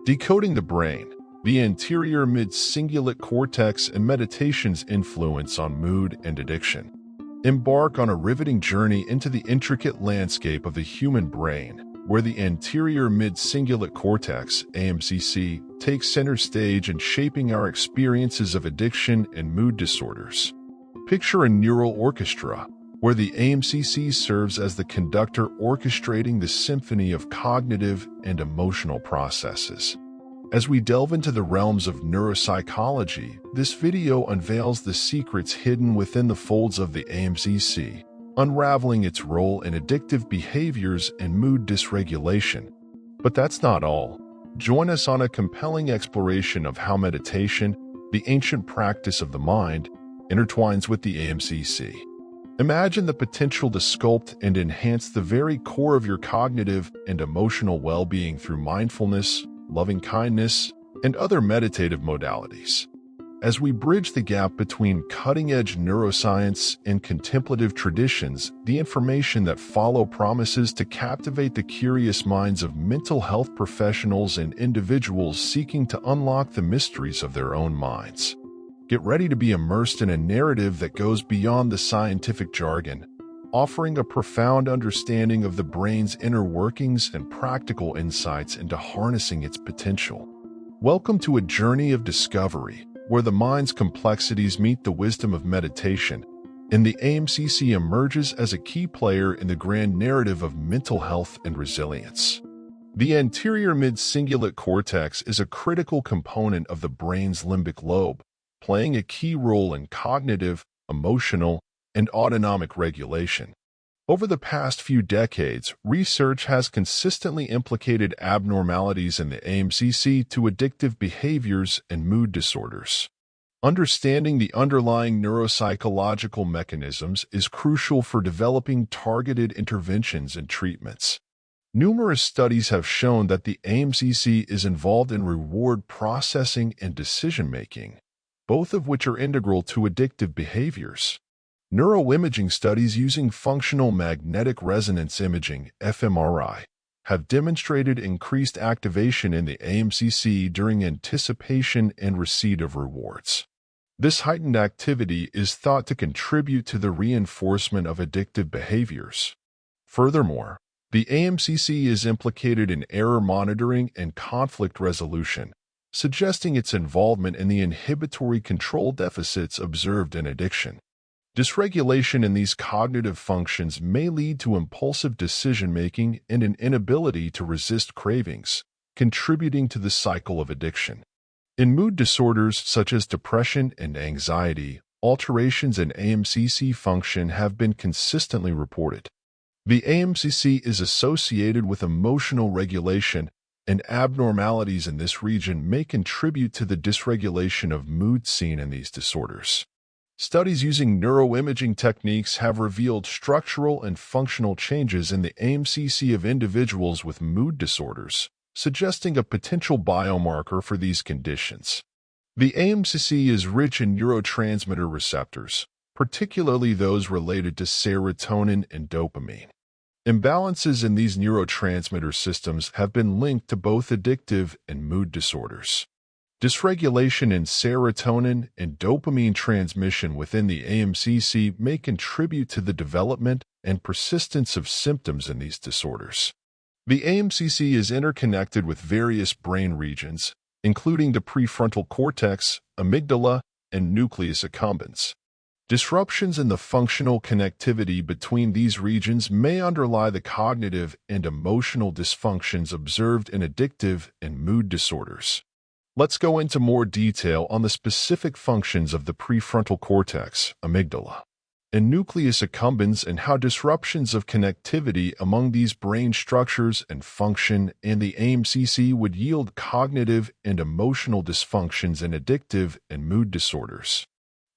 Decoding the brain, the anterior mid-cingulate cortex, and meditation's influence on mood and addiction. Embark on a riveting journey into the intricate landscape of the human brain, where the anterior mid-cingulate cortex, aMCC, takes center stage in shaping our experiences of addiction and mood disorders. Picture a neural orchestra, where the aMCC serves as the conductor orchestrating the symphony of cognitive and emotional processes. As we delve into the realms of neuropsychology, this video unveils the secrets hidden within the folds of the aMCC, unraveling its role in addictive behaviors and mood dysregulation. But that's not all. Join us on a compelling exploration of how meditation, the ancient practice of the mind, intertwines with the aMCC. Imagine the potential to sculpt and enhance the very core of your cognitive and emotional well-being through mindfulness, loving kindness, and other meditative modalities. As we bridge the gap between cutting-edge neuroscience and contemplative traditions, the information that follow promises to captivate the curious minds of mental health professionals and individuals seeking to unlock the mysteries of their own minds. Get ready to be immersed in a narrative that goes beyond the scientific jargon, offering a profound understanding of the brain's inner workings and practical insights into harnessing its potential. Welcome to a journey of discovery, where the mind's complexities meet the wisdom of meditation, and the aMCC emerges as a key player in the grand narrative of mental health and resilience. The anterior mid-cingulate cortex is a critical component of the brain's limbic lobe, playing a key role in cognitive, emotional, and autonomic regulation. Over the past few decades, research has consistently implicated abnormalities in the aMCC to addictive behaviors and mood disorders. Understanding the underlying neuropsychological mechanisms is crucial for developing targeted interventions and treatments. Numerous studies have shown that the aMCC is involved in reward processing and decision-making, both of which are integral to addictive behaviors. Neuroimaging studies using functional magnetic resonance imaging (fMRI) have demonstrated increased activation in the aMCC during anticipation and receipt of rewards. This heightened activity is thought to contribute to the reinforcement of addictive behaviors. Furthermore, the aMCC is implicated in error monitoring and conflict resolution, suggesting its involvement in the inhibitory control deficits observed in addiction. Dysregulation in these cognitive functions may lead to impulsive decision-making and an inability to resist cravings, contributing to the cycle of addiction. In mood disorders such as depression and anxiety, alterations in aMCC function have been consistently reported. The aMCC is associated with emotional regulation, and abnormalities in this region may contribute to the dysregulation of mood seen in these disorders. Studies using neuroimaging techniques have revealed structural and functional changes in the aMCC of individuals with mood disorders, suggesting a potential biomarker for these conditions. The aMCC is rich in neurotransmitter receptors, particularly those related to serotonin and dopamine. Imbalances in these neurotransmitter systems have been linked to both addictive and mood disorders. Dysregulation in serotonin and dopamine transmission within the aMCC may contribute to the development and persistence of symptoms in these disorders. The aMCC is interconnected with various brain regions, including the prefrontal cortex, amygdala, and nucleus accumbens. Disruptions in the functional connectivity between these regions may underlie the cognitive and emotional dysfunctions observed in addictive and mood disorders. Let's go into more detail on the specific functions of the prefrontal cortex, amygdala, and nucleus accumbens, and how disruptions of connectivity among these brain structures and function and the aMCC would yield cognitive and emotional dysfunctions in addictive and mood disorders.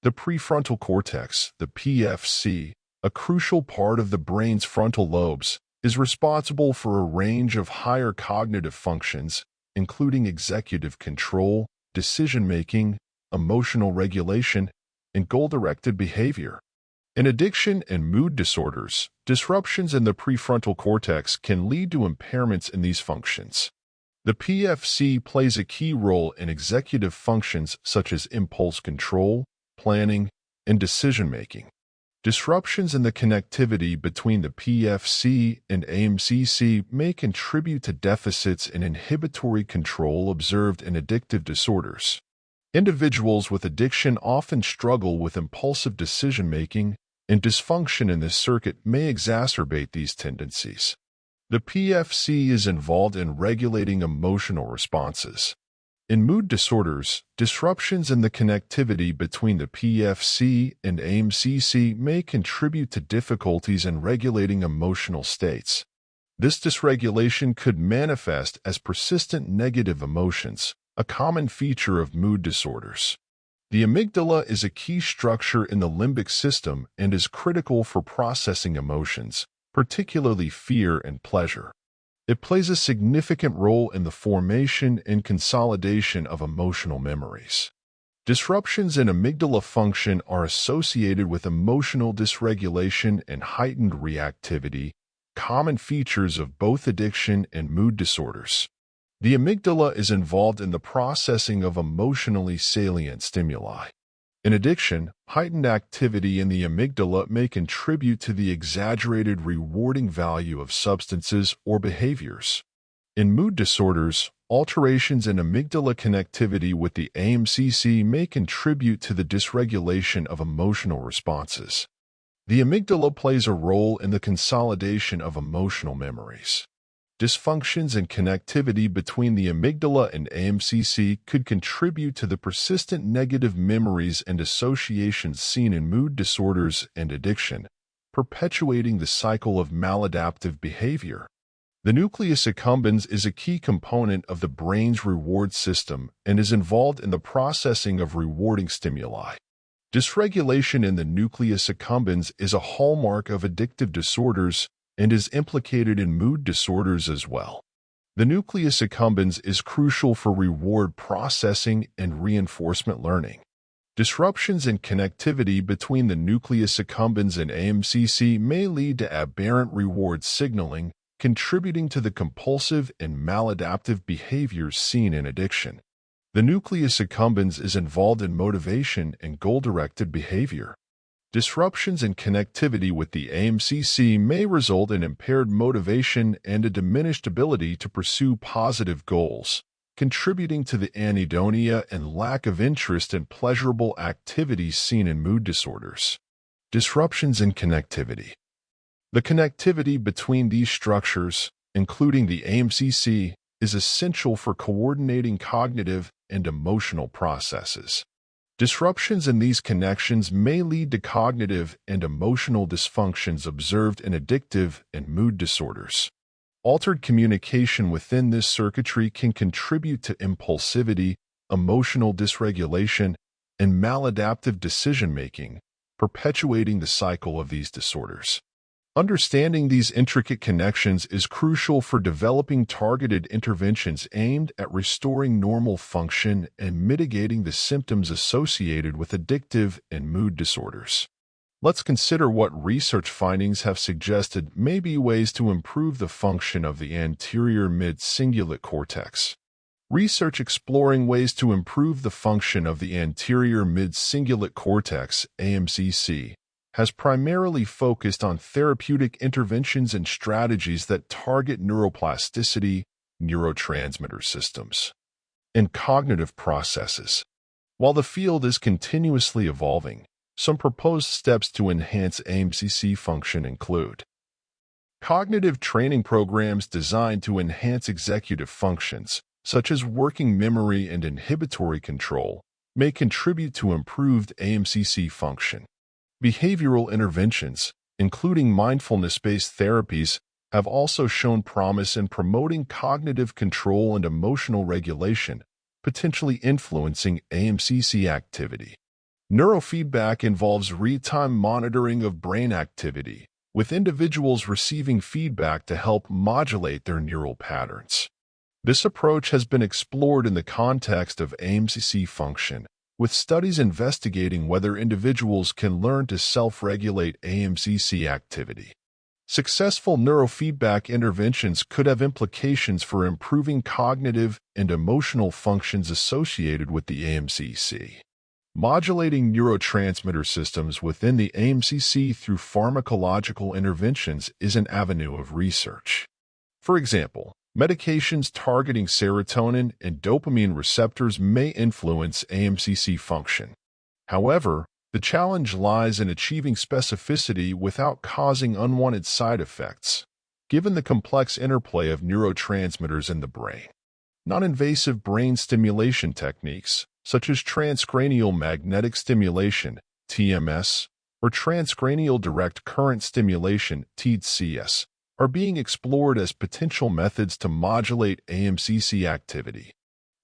The prefrontal cortex, the PFC, a crucial part of the brain's frontal lobes, is responsible for a range of higher cognitive functions, including executive control, decision-making, emotional regulation, and goal-directed behavior. In addiction and mood disorders, disruptions in the prefrontal cortex can lead to impairments in these functions. The PFC plays a key role in executive functions such as impulse control, planning, and decision-making. Disruptions in the connectivity between the PFC and aMCC may contribute to deficits in inhibitory control observed in addictive disorders. Individuals with addiction often struggle with impulsive decision-making, and dysfunction in this circuit may exacerbate these tendencies. The PFC is involved in regulating emotional responses. In mood disorders, disruptions in the connectivity between the PFC and aMCC may contribute to difficulties in regulating emotional states. This dysregulation could manifest as persistent negative emotions, a common feature of mood disorders. The amygdala is a key structure in the limbic system and is critical for processing emotions, particularly fear and pleasure. It plays a significant role in the formation and consolidation of emotional memories. Disruptions in amygdala function are associated with emotional dysregulation and heightened reactivity, common features of both addiction and mood disorders. The amygdala is involved in the processing of emotionally salient stimuli. In addiction, heightened activity in the amygdala may contribute to the exaggerated rewarding value of substances or behaviors. In mood disorders, alterations in amygdala connectivity with the aMCC may contribute to the dysregulation of emotional responses. The amygdala plays a role in the consolidation of emotional memories. Dysfunctions in connectivity between the amygdala and aMCC could contribute to the persistent negative memories and associations seen in mood disorders and addiction, perpetuating the cycle of maladaptive behavior. The nucleus accumbens is a key component of the brain's reward system and is involved in the processing of rewarding stimuli. Dysregulation in the nucleus accumbens is a hallmark of addictive disorders and is implicated in mood disorders as well. The nucleus accumbens is crucial for reward processing and reinforcement learning. Disruptions in connectivity between the nucleus accumbens and aMCC may lead to aberrant reward signaling, contributing to the compulsive and maladaptive behaviors seen in addiction. The nucleus accumbens is involved in motivation and goal-directed behavior. Disruptions in connectivity with the aMCC may result in impaired motivation and a diminished ability to pursue positive goals, contributing to the anhedonia and lack of interest in pleasurable activities seen in mood disorders. Disruptions in connectivity. The connectivity between these structures, including the aMCC, is essential for coordinating cognitive and emotional processes. Disruptions in these connections may lead to cognitive and emotional dysfunctions observed in addictive and mood disorders. Altered communication within this circuitry can contribute to impulsivity, emotional dysregulation, and maladaptive decision-making, perpetuating the cycle of these disorders. Understanding these intricate connections is crucial for developing targeted interventions aimed at restoring normal function and mitigating the symptoms associated with addictive and mood disorders. Let's consider what research findings have suggested may be ways to improve the function of the anterior mid-cingulate cortex. Research exploring ways to improve the function of the anterior mid-cingulate cortex, aMCC, has primarily focused on therapeutic interventions and strategies that target neuroplasticity, neurotransmitter systems, and cognitive processes. While the field is continuously evolving, some proposed steps to enhance aMCC function include cognitive training programs designed to enhance executive functions, such as working memory and inhibitory control, may contribute to improved aMCC function. Behavioral interventions, including mindfulness-based therapies, have also shown promise in promoting cognitive control and emotional regulation, potentially influencing aMCC activity. Neurofeedback involves real-time monitoring of brain activity, with individuals receiving feedback to help modulate their neural patterns. This approach has been explored in the context of aMCC function, with studies investigating whether individuals can learn to self-regulate aMCC activity. Successful neurofeedback interventions could have implications for improving cognitive and emotional functions associated with the aMCC. Modulating neurotransmitter systems within the aMCC through pharmacological interventions is an avenue of research. For example, medications targeting serotonin and dopamine receptors may influence aMCC function. However, the challenge lies in achieving specificity without causing unwanted side effects, given the complex interplay of neurotransmitters in the brain. Non-invasive brain stimulation techniques, such as transcranial magnetic stimulation, TMS, or transcranial direct current stimulation, TDCS, are being explored as potential methods to modulate aMCC activity.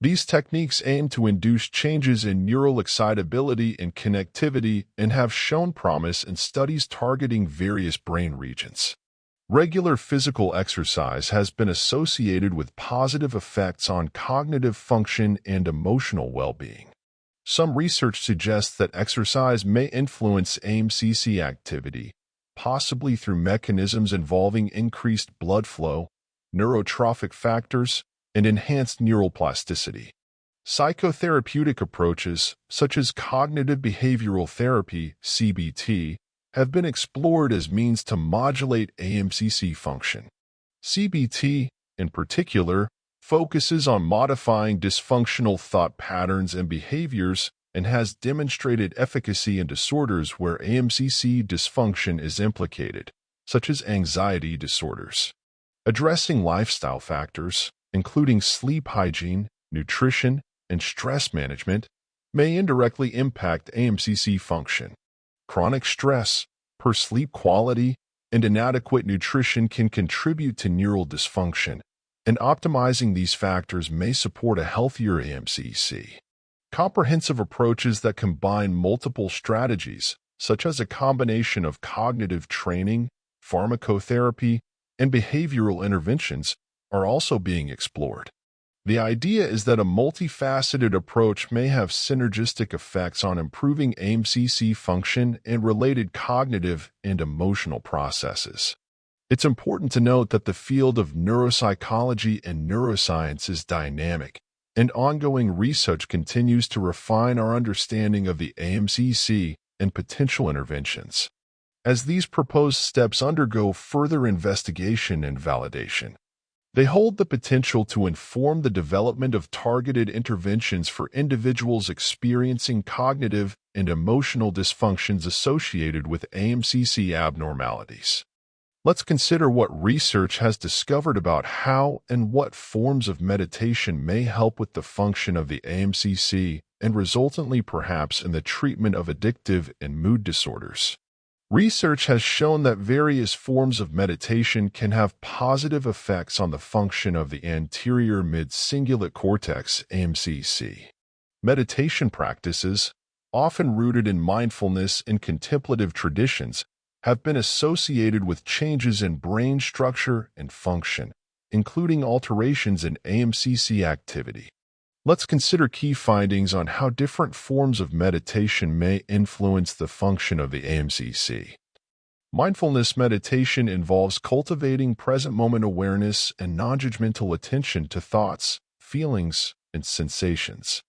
These techniques aim to induce changes in neural excitability and connectivity and have shown promise in studies targeting various brain regions. Regular physical exercise has been associated with positive effects on cognitive function and emotional well-being. Some research suggests that exercise may influence aMCC activity, possibly through mechanisms involving increased blood flow, neurotrophic factors, and enhanced neural plasticity. Psychotherapeutic approaches, such as cognitive behavioral therapy, CBT, have been explored as means to modulate aMCC function. CBT, in particular, focuses on modifying dysfunctional thought patterns and behaviors and has demonstrated efficacy in disorders where aMCC dysfunction is implicated, such as anxiety disorders. Addressing lifestyle factors, including sleep hygiene, nutrition, and stress management, may indirectly impact aMCC function. Chronic stress, poor sleep quality, and inadequate nutrition can contribute to neural dysfunction, and optimizing these factors may support a healthier aMCC. Comprehensive approaches that combine multiple strategies, such as a combination of cognitive training, pharmacotherapy, and behavioral interventions, are also being explored. The idea is that a multifaceted approach may have synergistic effects on improving aMCC function and related cognitive and emotional processes. It's important to note that the field of neuropsychology and neuroscience is dynamic, and ongoing research continues to refine our understanding of the aMCC and potential interventions. As these proposed steps undergo further investigation and validation, they hold the potential to inform the development of targeted interventions for individuals experiencing cognitive and emotional dysfunctions associated with aMCC abnormalities. Let's consider what research has discovered about how and what forms of meditation may help with the function of the aMCC and resultantly perhaps in the treatment of addictive and mood disorders. Research has shown that various forms of meditation can have positive effects on the function of the anterior mid-cingulate cortex, aMCC. Meditation practices, often rooted in mindfulness and contemplative traditions, have been associated with changes in brain structure and function, including alterations in aMCC activity. Let's consider key findings on how different forms of meditation may influence the function of the aMCC. Mindfulness meditation involves cultivating present moment awareness and non-judgmental attention to thoughts, feelings, and sensations.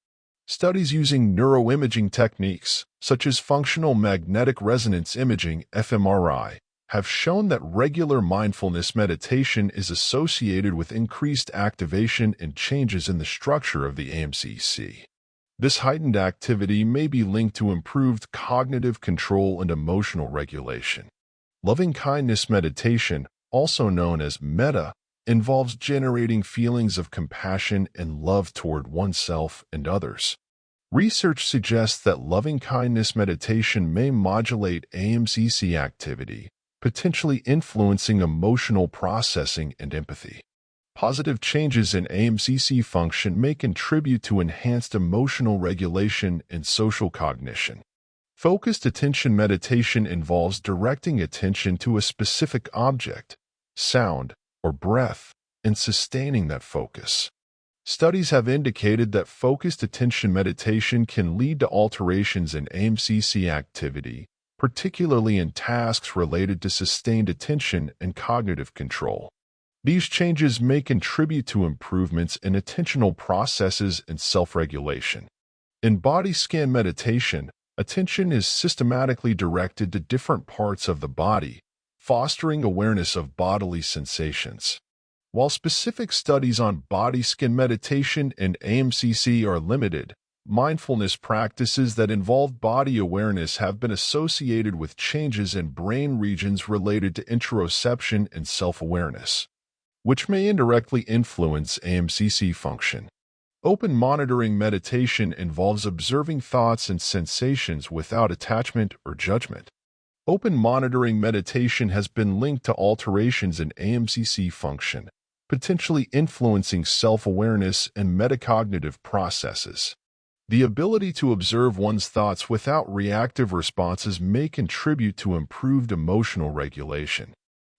Studies using neuroimaging techniques, such as functional magnetic resonance imaging (fMRI), have shown that regular mindfulness meditation is associated with increased activation and changes in the structure of the aMCC. This heightened activity may be linked to improved cognitive control and emotional regulation. Loving-kindness meditation, also known as metta, involves generating feelings of compassion and love toward oneself and others. Research suggests that loving-kindness meditation may modulate aMCC activity, potentially influencing emotional processing and empathy. Positive changes in aMCC function may contribute to enhanced emotional regulation and social cognition. Focused attention meditation involves directing attention to a specific object, sound, or breath, and sustaining that focus. Studies have indicated that focused attention meditation can lead to alterations in aMCC activity, particularly in tasks related to sustained attention and cognitive control. These changes may contribute to improvements in attentional processes and self-regulation. In body scan meditation, attention is systematically directed to different parts of the body, fostering awareness of bodily sensations. While specific studies on body scan meditation and aMCC are limited, mindfulness practices that involve body awareness have been associated with changes in brain regions related to interoception and self-awareness, which may indirectly influence aMCC function. Open monitoring meditation involves observing thoughts and sensations without attachment or judgment. Open monitoring meditation has been linked to alterations in aMCC function, potentially influencing self-awareness and metacognitive processes. The ability to observe one's thoughts without reactive responses may contribute to improved emotional regulation.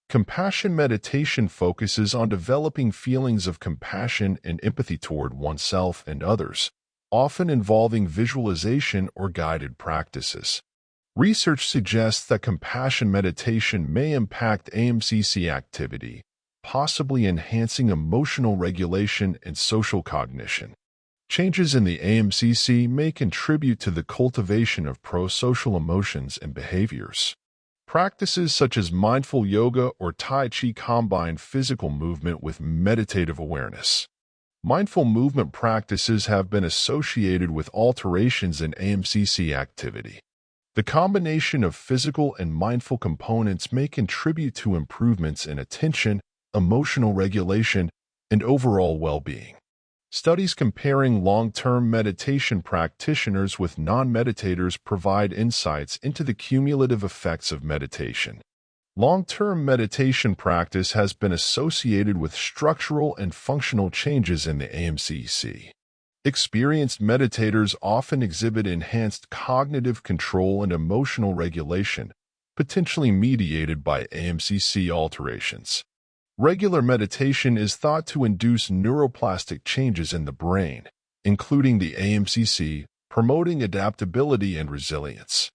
Compassion meditation focuses on developing feelings of compassion and empathy toward oneself and others, often involving visualization or guided practices. Research suggests that compassion meditation may impact aMCC activity, possibly enhancing emotional regulation and social cognition. Changes in the aMCC may contribute to the cultivation of pro-social emotions and behaviors. Practices such as mindful yoga or Tai Chi combine physical movement with meditative awareness. Mindful movement practices have been associated with alterations in aMCC activity. The combination of physical and mindful components may contribute to improvements in attention, emotional regulation, and overall well-being. Studies comparing long-term meditation practitioners with non-meditators provide insights into the cumulative effects of meditation. Long-term meditation practice has been associated with structural and functional changes in the aMCC. Experienced meditators often exhibit enhanced cognitive control and emotional regulation, potentially mediated by aMCC alterations. Regular meditation is thought to induce neuroplastic changes in the brain, including the aMCC, promoting adaptability and resilience.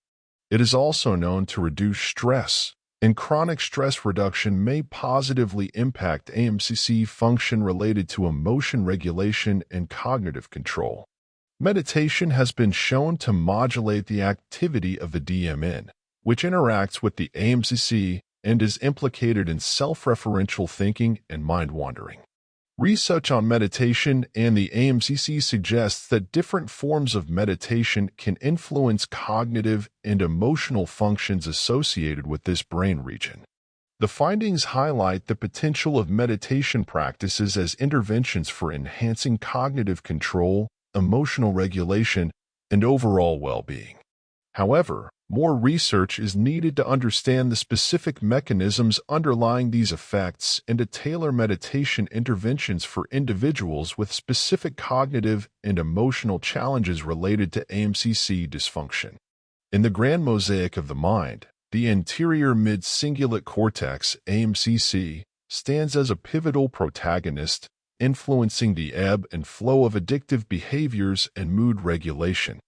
It is also known to reduce stress, and chronic stress reduction may positively impact aMCC function related to emotion regulation and cognitive control. Meditation has been shown to modulate the activity of the deepen, which interacts with the aMCC and is implicated in self-referential thinking and mind-wandering. Research on meditation and the aMCC suggests that different forms of meditation can influence cognitive and emotional functions associated with this brain region. The findings highlight the potential of meditation practices as interventions for enhancing cognitive control, emotional regulation, and overall well-being. However, more research is needed to understand the specific mechanisms underlying these effects and to tailor meditation interventions for individuals with specific cognitive and emotional challenges related to aMCC dysfunction. In the grand mosaic of the mind, the anterior mid-cingulate cortex, aMCC, stands as a pivotal protagonist, influencing the ebb and flow of addictive behaviors and mood regulation.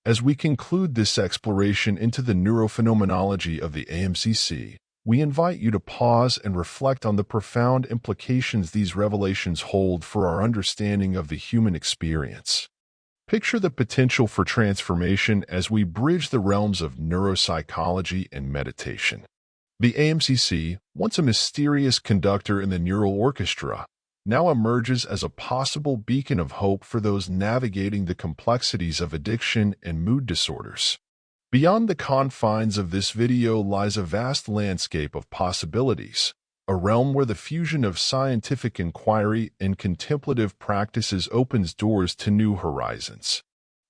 As we conclude this exploration into the neurophenomenology of the aMCC, we invite you to pause and reflect on the profound implications these revelations hold for our understanding of the human experience. Picture the potential for transformation as we bridge the realms of neuropsychology and meditation. The aMCC, once a mysterious conductor in the neural orchestra, now emerges as a possible beacon of hope for those navigating the complexities of addiction and mood disorders. Beyond the confines of this video lies a vast landscape of possibilities, a realm where the fusion of scientific inquiry and contemplative practices opens doors to new horizons.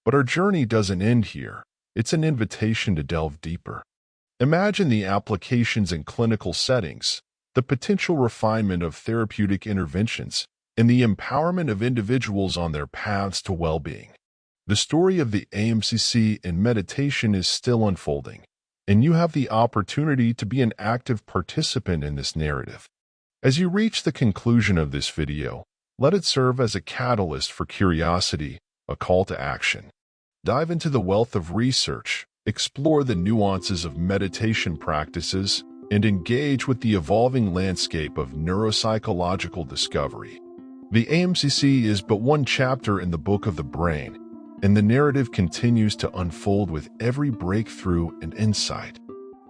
But our journey doesn't end here. It's an invitation to delve deeper. Imagine the applications in clinical settings, the potential refinement of therapeutic interventions, and the empowerment of individuals on their paths to well-being. The story of the aMCC in meditation is still unfolding, and you have the opportunity to be an active participant in this narrative. As you reach the conclusion of this video, let it serve as a catalyst for curiosity, a call to action. Dive into the wealth of research, explore the nuances of meditation practices, and engage with the evolving landscape of neuropsychological discovery. The aMCC is but one chapter in the book of the brain, and the narrative continues to unfold with every breakthrough and insight.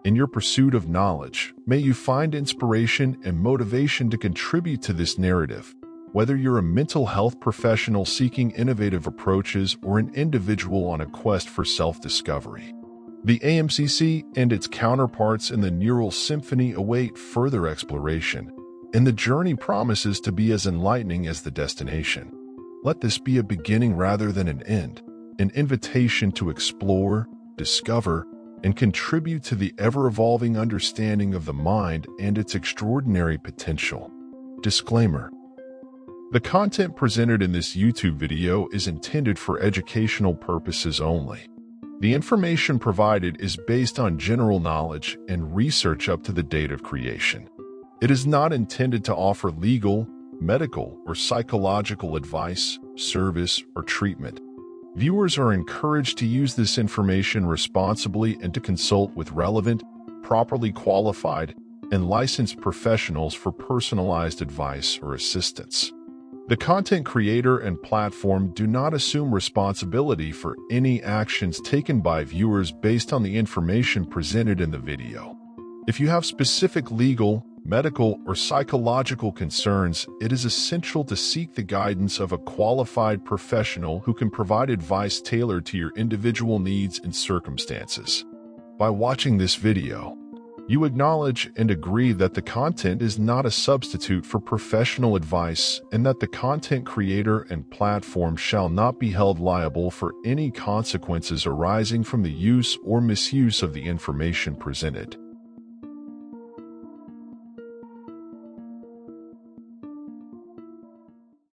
In your pursuit of knowledge, may you find inspiration and motivation to contribute to this narrative, whether you're a mental health professional seeking innovative approaches or an individual on a quest for self-discovery. The aMCC and its counterparts in the neural symphony await further exploration, and the journey promises to be as enlightening as the destination. Let this be a beginning rather than an end, an invitation to explore, discover, and contribute to the ever-evolving understanding of the mind and its extraordinary potential. Disclaimer: the content presented in this YouTube video is intended for educational purposes only. The information provided is based on general knowledge and research up to the date of creation. It is not intended to offer legal, medical, or psychological advice, service, or treatment. Viewers are encouraged to use this information responsibly and to consult with relevant, properly qualified, and licensed professionals for personalized advice or assistance. The content creator and platform do not assume responsibility for any actions taken by viewers based on the information presented in the video. If you have specific legal, medical, or psychological concerns, it is essential to seek the guidance of a qualified professional who can provide advice tailored to your individual needs and circumstances. By watching this video, you acknowledge and agree that the content is not a substitute for professional advice and that the content creator and platform shall not be held liable for any consequences arising from the use or misuse of the information presented.